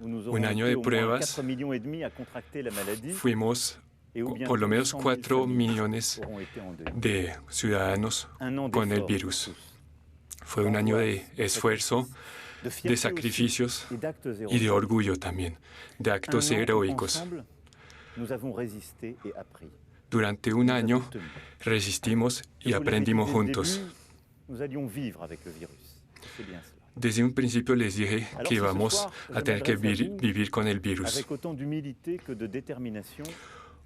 un año de pruebas, fuimos por lo menos 4 millones de ciudadanos con el virus. Fue un año de esfuerzo, de sacrificios y de orgullo también, de actos heroicos. Durante un año resistimos y aprendimos juntos. Desde un principio les dije que íbamos a tener que vivir con el virus.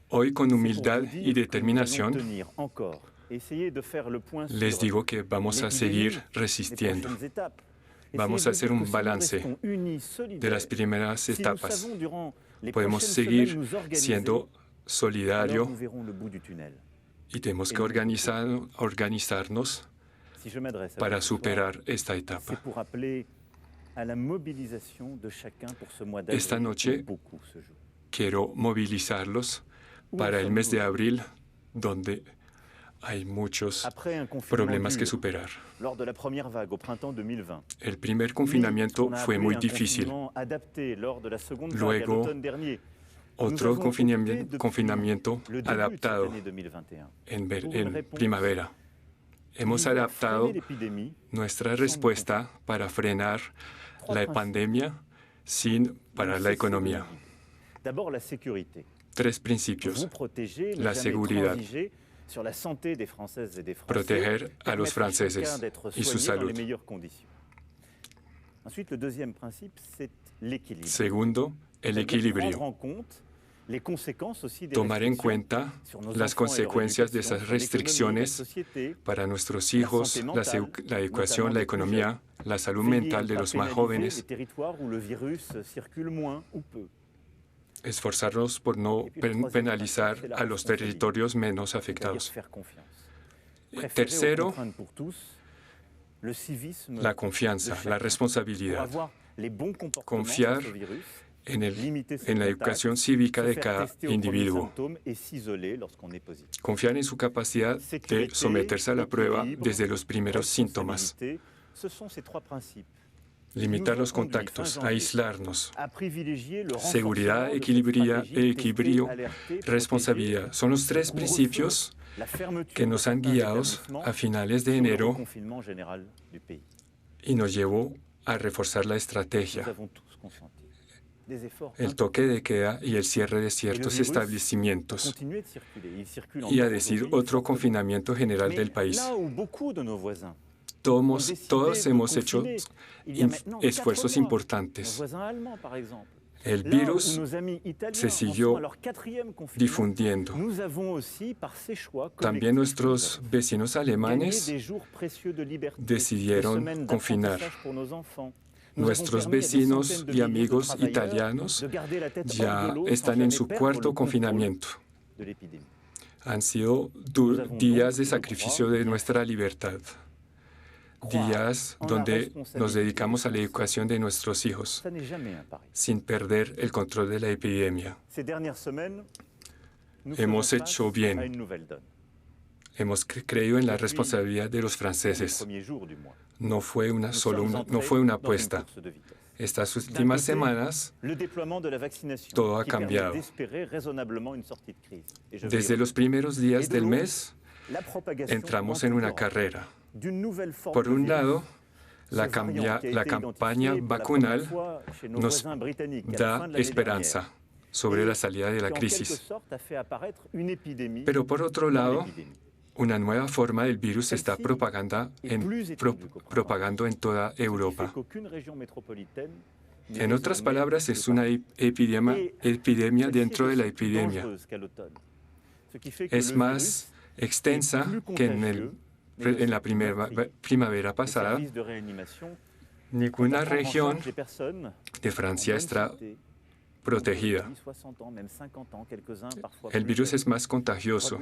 Hoy, con humildad y determinación, les digo que vamos a seguir resistiendo. Vamos a hacer un balance de las primeras etapas. Podemos seguir siendo solidarios y tenemos que organizarnos para superar esta etapa. Esta noche quiero movilizarlos para el mes de abril, donde hay muchos problemas que superar. El primer confinamiento fue muy difícil. Luego, otro confinamiento adaptado en primavera. Hemos adaptado nuestra respuesta para frenar la pandemia sin parar la economía. 3 principios. La seguridad. Proteger a los franceses y su salud. Segundo, el equilibrio. Tomar en cuenta las consecuencias de esas restricciones para nuestros hijos, la educación, la economía, la salud mental de los más jóvenes. Esforzarnos por no penalizar a los territorios menos afectados. Tercero, la confianza, la responsabilidad. Confiar en la educación cívica de cada individuo. Confiar en su capacidad de someterse a la prueba desde los primeros síntomas. Limitar los contactos, aislarnos. Seguridad, equilibrio, responsabilidad. Son los 3 principios que nos han guiado a finales de enero y nos llevó a reforzar la estrategia, el toque de queda y el cierre de ciertos establecimientos y a decir otro confinamiento general del país. Todos hemos hecho esfuerzos importantes. El virus se siguió difundiendo. También nuestros vecinos alemanes decidieron confinar. Nuestros vecinos y amigos italianos ya están en su 4º confinamiento. Han sido días de sacrificio de nuestra libertad. Días donde nos dedicamos a la educación de nuestros hijos, sin perder el control de la epidemia. Hemos hecho bien. Hemos creído en la responsabilidad de los franceses. No fue una apuesta. Estas últimas semanas, todo ha cambiado. Desde los primeros días del mes, entramos en una carrera. Por un lado, la campaña vacunal nos da esperanza sobre la salida de la crisis. Pero por otro lado, una nueva forma del virus se está propagando en toda Europa. En otras palabras, es una epidemia dentro de la epidemia. Es más extensa que en la primavera pasada. Ninguna región de Francia está protegida. El virus es más contagioso.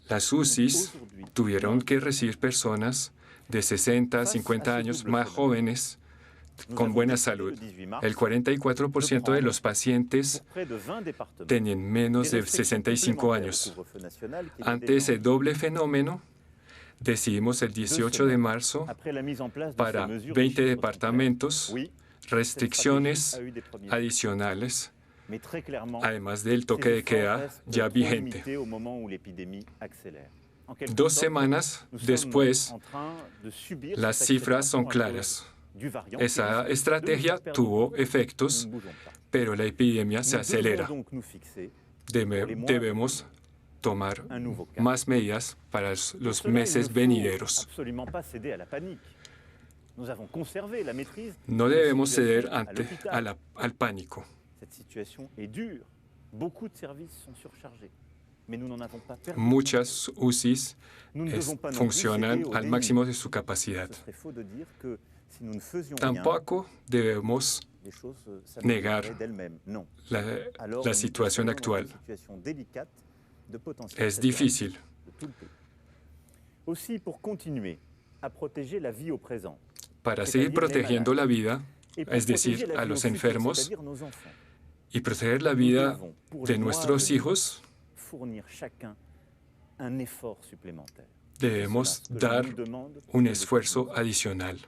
Las UCIs tuvieron que recibir personas de 60, 50 años más jóvenes con buena salud. El 44% de los pacientes tenían menos de 65 años. Ante ese doble fenómeno, Decidimos el 18 de marzo para 20 departamentos restricciones adicionales, además del toque de queda ya vigente. 2 semanas después, las cifras son claras. Esa estrategia tuvo efectos, pero la epidemia se acelera. Debemos tomar más medidas para los meses venideros. No debemos ceder al pánico. Muchas UCIs funcionan al máximo de su capacidad. Tampoco debemos negar la situación actual. Es difícil. Para seguir protegiendo la vida, es decir, a los enfermos, y proteger la vida de nuestros hijos, debemos dar un esfuerzo adicional.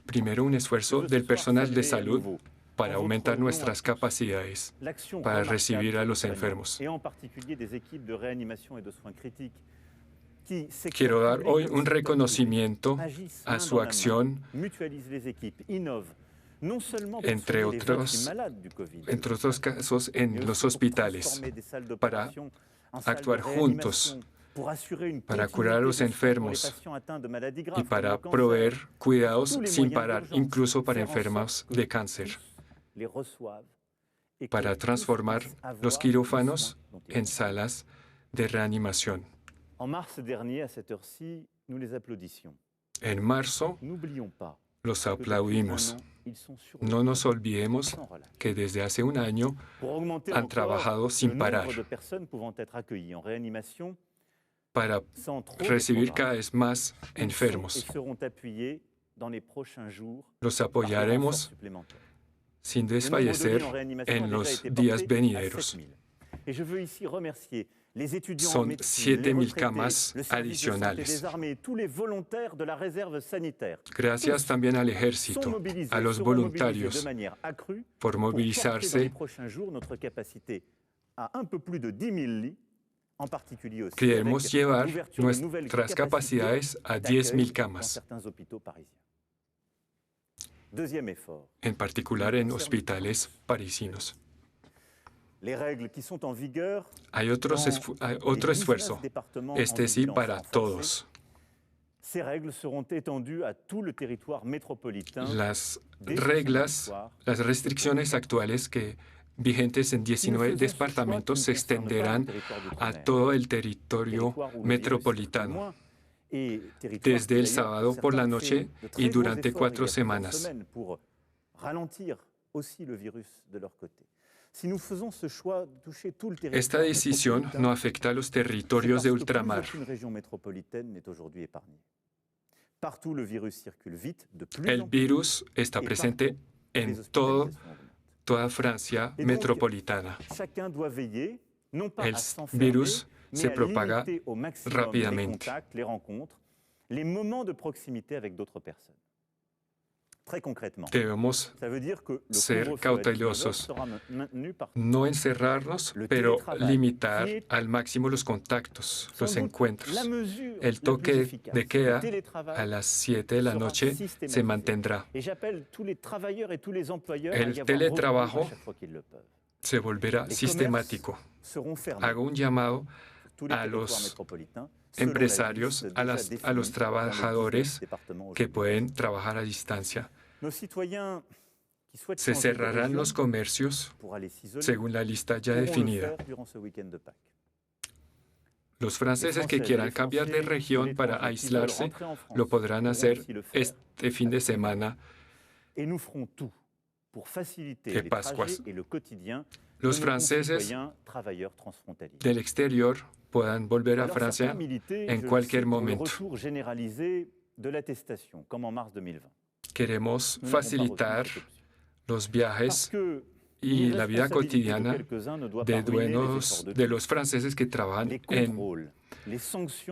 Primero, un esfuerzo del personal de salud para aumentar nuestras capacidades para recibir a los enfermos. Quiero dar hoy un reconocimiento a su acción, entre otros casos, en los hospitales, para actuar juntos, para curar a los enfermos y para proveer cuidados sin parar, incluso para enfermos de cáncer, para transformar los quirófanos en salas de reanimación. En marzo, los aplaudimos. No nos olvidemos que desde hace un año han trabajado sin parar para recibir cada vez más enfermos. Los apoyaremos sin desfallecer en los días venideros. Son 7,000 camas adicionales. Gracias también al ejército, a los voluntarios, por movilizarse. Queremos llevar nuestras capacidades a 10,000 camas, en particular en hospitales parisinos. Hay otro esfuerzo, este sí para todos. Las reglas, las restricciones actuales vigentes en 19 departamentos se extenderán a todo el territorio metropolitano, desde el sábado por la noche y durante 4 semanas. Esta decisión no afecta a los territorios de ultramar. El virus está presente en toda Francia metropolitana. El virus se propaga rápidamente. Debemos ser cautelosos, no encerrarnos, pero limitar al máximo los contactos, los encuentros. El toque de queda a las 7 de la noche se mantendrá. El teletrabajo se volverá sistemático. Hago un llamado a los empresarios, a los trabajadores que pueden trabajar a distancia. Se cerrarán los comercios según la lista ya definida. Los franceses que quieran cambiar de región para aislarse lo podrán hacer este fin de semana de Pascuas. Los franceses del exterior puedan volver a Francia en cualquier momento. Queremos facilitar los viajes y la vida cotidiana de los franceses que trabajan en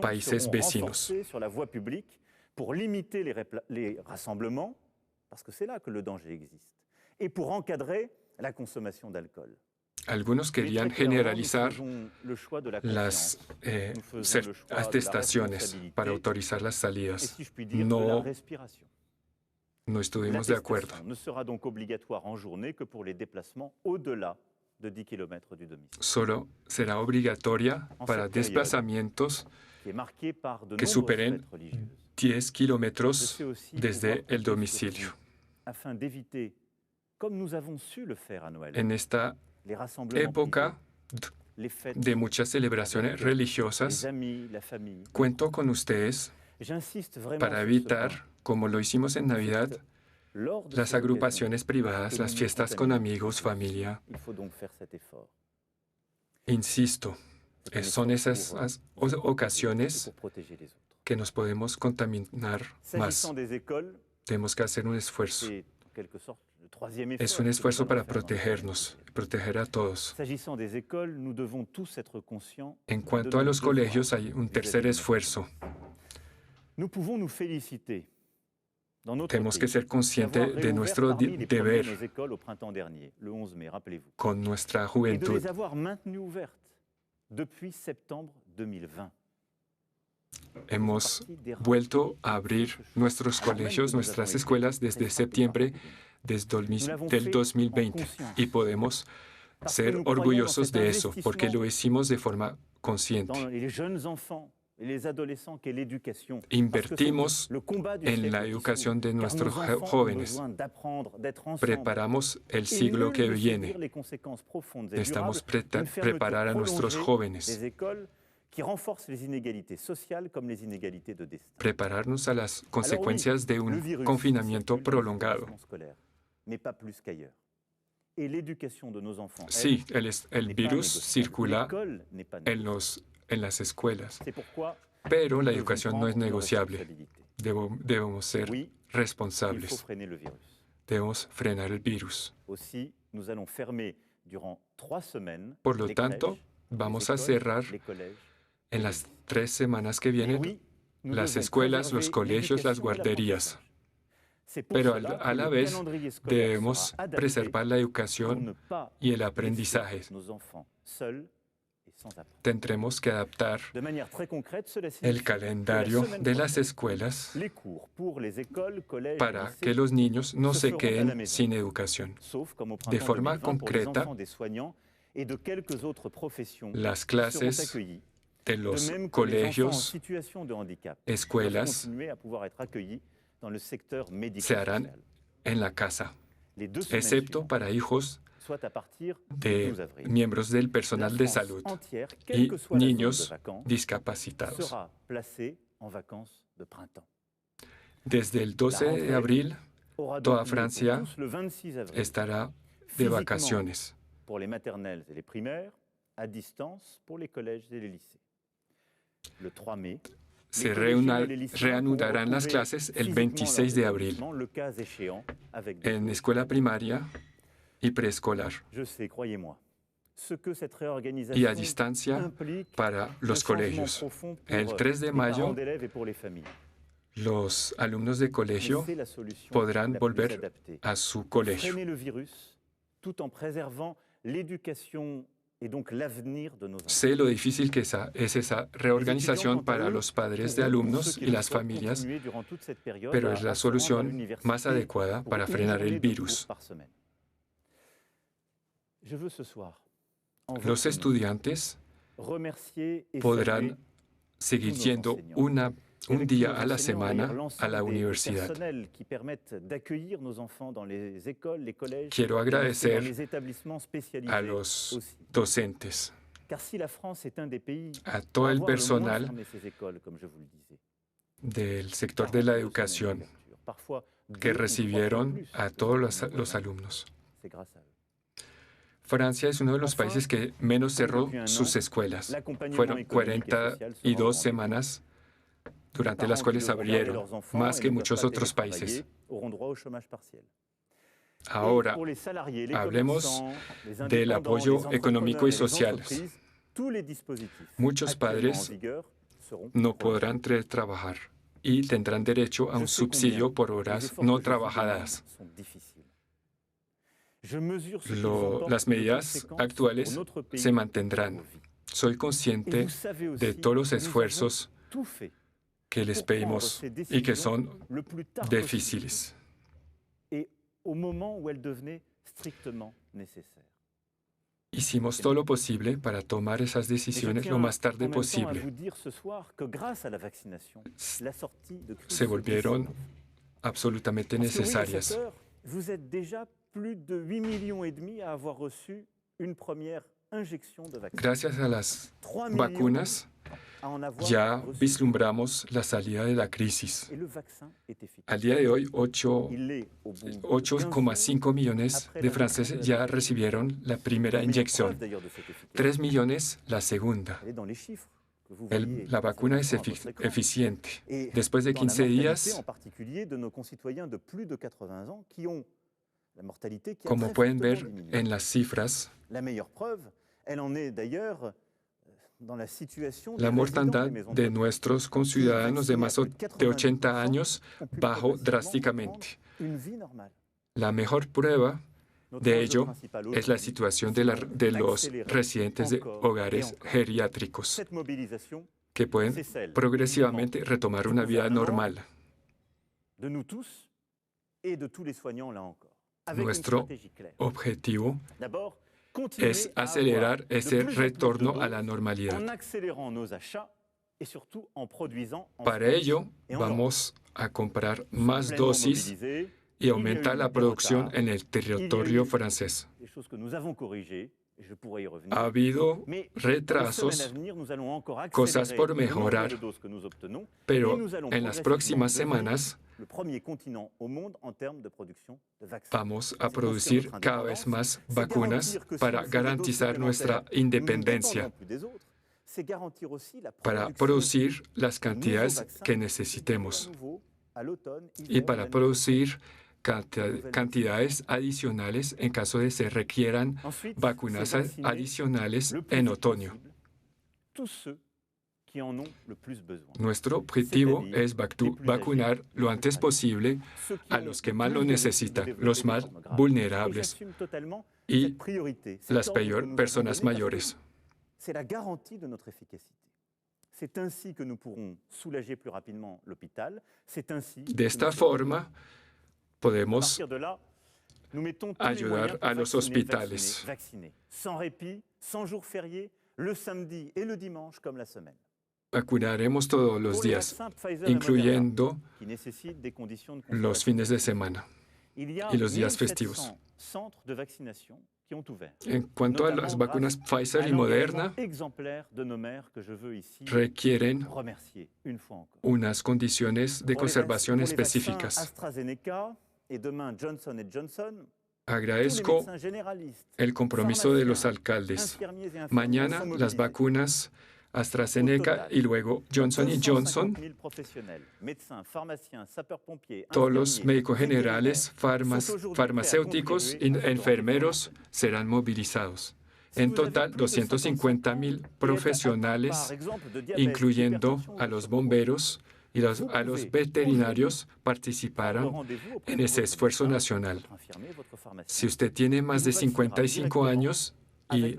países vecinos. Pour limiter les rassemblements, parce que c'est là que le danger existe, et pour encadrer la consommation d'alcool. Algunos querían generalizar las atestaciones para autorizar las salidas. No estuvimos de acuerdo. Ne sera donc obligatoire en journée que pour les déplacements au-delà de 10 km du domicile. Solo será obligatoria para desplazamientos que superen 10 kilómetros desde el domicilio. En esta época de muchas celebraciones religiosas, cuento con ustedes para evitar, como lo hicimos en Navidad, las agrupaciones privadas, las fiestas con amigos, familia. Insisto, son esas ocasiones que nos podemos contaminar más. Tenemos que hacer un esfuerzo. Es un esfuerzo para protegernos, proteger a todos. En cuanto a los colegios, hay un tercer esfuerzo. Tenemos que ser conscientes de nuestro deber con nuestra juventud. Hemos vuelto a abrir nuestros colegios, nuestras escuelas desde septiembre del 2020 y podemos ser orgullosos de eso porque lo hicimos de forma consciente. Invertimos en la educación de nuestros jóvenes. Preparamos el siglo que viene. Necesitamos preparar a nuestros jóvenes. Prepararnos a las consecuencias de un confinamiento prolongado. Sí, el virus circula en las escuelas, pero la educación no es negociable. Debemos ser responsables. Debemos frenar el virus. Por lo tanto, vamos a cerrar en las 3 semanas que vienen las escuelas, los colegios, las guarderías. Pero a la vez debemos preservar la educación y el aprendizaje. Tendremos que adaptar el calendario de las escuelas para que los niños no se queden sin educación. De forma concreta, las clases de los colegios, escuelas, se harán en la casa, excepto para hijos de miembros del personal de salud y niños discapacitados. Desde el 12 de abril, toda Francia estará de vacaciones. Se reanudarán las clases el 26 de abril en escuela primaria y preescolar y a distancia para los colegios. El 3 de mayo, los alumnos de colegio podrán volver a su colegio. Sé lo difícil que es esa reorganización para los padres de alumnos y las familias, pero es la solución más adecuada para frenar el virus. Los estudiantes podrán seguir yendo un día a la semana a la universidad. Quiero agradecer a los docentes, a todo el personal del sector de la educación que recibieron a todos los alumnos. Francia es uno de los países que menos cerró sus escuelas. Fueron 42 semanas durante las cuales abrieron, más que muchos otros países. Ahora, hablemos del apoyo económico y social. Muchos padres no podrán trabajar y tendrán derecho a un subsidio por horas no trabajadas. Las medidas actuales se mantendrán. Soy consciente de todos los esfuerzos que les pedimos y que son difíciles. Hicimos todo lo posible para tomar esas decisiones lo más tarde posible. Se volvieron absolutamente necesarias. Gracias a las vacunas, ya vislumbramos la salida de la crisis. Al día de hoy, 8,5 millones de franceses ya recibieron la primera inyección, 3 millones la segunda. La vacuna es eficiente. Después de 15 días, como pueden ver en las cifras, la mortandad de nuestros conciudadanos de más de 80 años bajó drásticamente. La mejor prueba de ello es la situación de los residentes de hogares geriátricos, que pueden progresivamente retomar una vida normal. Nuestro objetivo es acelerar ese retorno a la normalidad. Para ello, vamos a comprar más dosis y aumentar la producción en el territorio francés. Ha habido retrasos, cosas por mejorar, pero en las próximas semanas vamos a producir cada vez más vacunas para garantizar nuestra independencia, para producir las cantidades que necesitemos y para producir cantidades adicionales en caso de se requieran vacunas adicionales en otoño. Nuestro objetivo es vacunar lo antes posible a los que más lo necesitan, los más vulnerables y las personas mayores. De esta forma, podemos ayudar a los hospitales. Vacunaremos todos los días, incluyendo los fines de semana y los días festivos. En cuanto a las vacunas Pfizer y Moderna, requieren unas condiciones de conservación específicas. Agradezco el compromiso de los alcaldes. Mañana las vacunas AstraZeneca y luego Johnson & Johnson. Todos los médicos generales, farmacéuticos y enfermeros serán movilizados. En total, 250,000 profesionales, incluyendo a los bomberos y a los veterinarios, participarán en ese esfuerzo nacional. Si usted tiene más de 55 años, y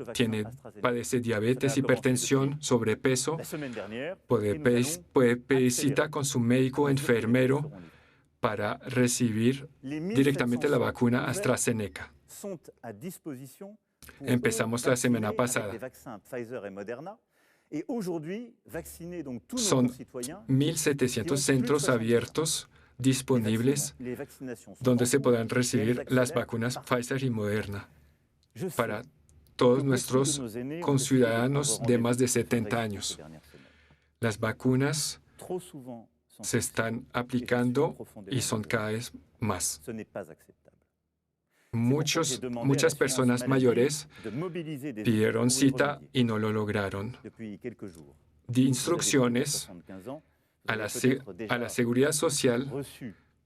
padece diabetes, hipertensión, sobrepeso, puede pedir cita con su médico o enfermero para recibir directamente la vacuna AstraZeneca. Empezamos la semana pasada. Son 1.700 centros abiertos disponibles donde se podrán recibir las vacunas Pfizer y Moderna para todos nuestros conciudadanos de más de 70 años. Las vacunas se están aplicando y son cada vez más. Muchas personas mayores pidieron cita y no lo lograron. Di instrucciones a la Seguridad Social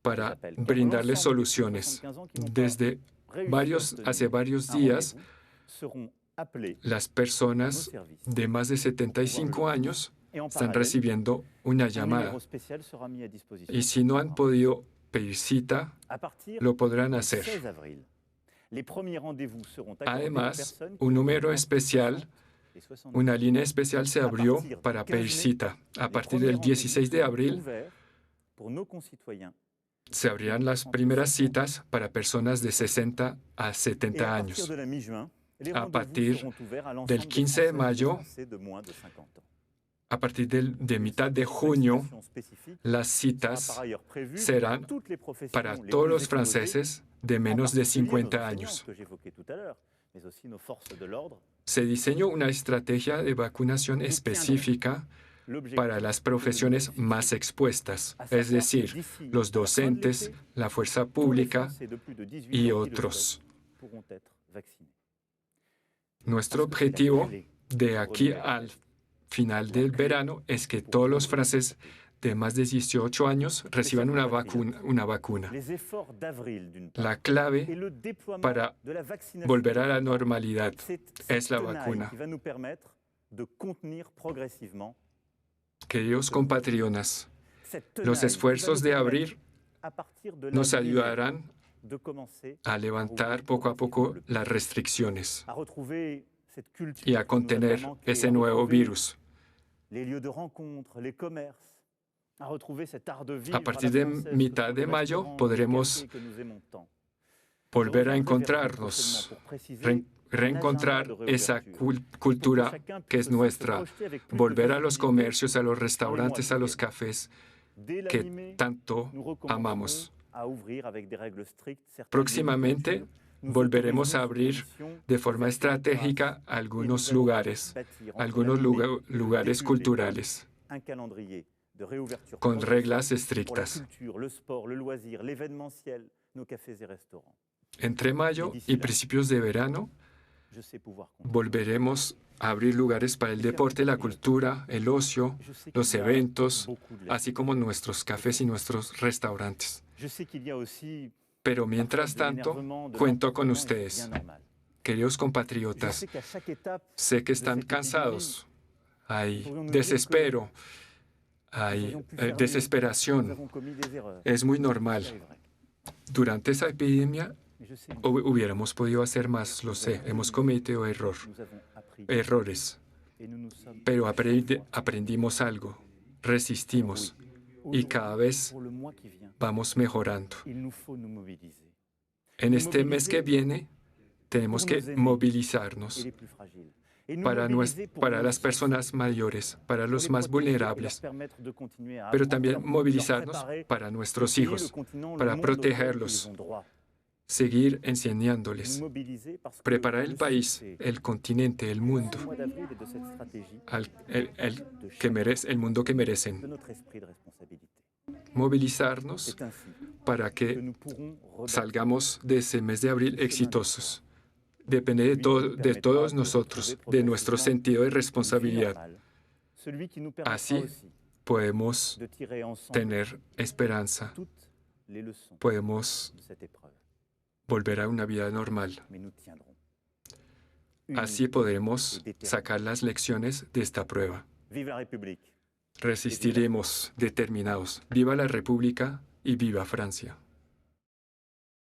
para brindarles soluciones. Desde hace varios días, las personas de más de 75 años están recibiendo una llamada. Y si no han podido pedir cita, lo podrán hacer. Además, un número especial, una línea especial se abrió para pedir cita. A partir del 16 de abril, se abrirán las primeras citas para personas de 60 a 70 años. A partir del 15 de mayo, a partir de mitad de junio, las citas serán para todos los franceses de menos de 50 años. Se diseñó una estrategia de vacunación específica para las profesiones más expuestas, es decir, los docentes, la fuerza pública y otros. Nuestro objetivo de aquí al final del verano es que todos los franceses de más de 18 años reciban una vacuna. La clave para volver a la normalidad es la vacuna. Queridos compatriotas, los esfuerzos de abril nos ayudarán a levantar poco a poco las restricciones y a contener ese nuevo virus. A partir de mitad de mayo podremos volver a encontrarnos, reencontrar esa cultura que es nuestra, volver a los comercios, a los restaurantes, a los cafés que tanto amamos. Próximamente volveremos a abrir de forma estratégica algunos lugares culturales, con reglas estrictas. Entre mayo y principios de verano, volveremos a abrir lugares para el deporte, la cultura, el ocio, los eventos, así como nuestros cafés y nuestros restaurantes. Pero mientras tanto, cuento con ustedes. Queridos compatriotas, sé que están cansados. Hay desespero, hay desesperación. Es muy normal. Durante esa epidemia hubiéramos podido hacer más, lo sé. Hemos cometido errores. Pero aprendimos algo, resistimos y cada vez vamos mejorando. En este mes que viene tenemos que movilizarnos para las personas mayores, para los más vulnerables, pero también movilizarnos para nuestros hijos, para protegerlos, seguir enseñándoles, preparar el país, el continente, el mundo, el mundo que merecen. Movilizarnos para que salgamos de ese mes de abril exitosos. Depende de todos nosotros, de nuestro sentido de responsabilidad. Así podemos tener esperanza, podemos volver a una vida normal. Así podremos sacar las lecciones de esta prueba. Resistiremos determinados. ¡Viva la República y viva Francia!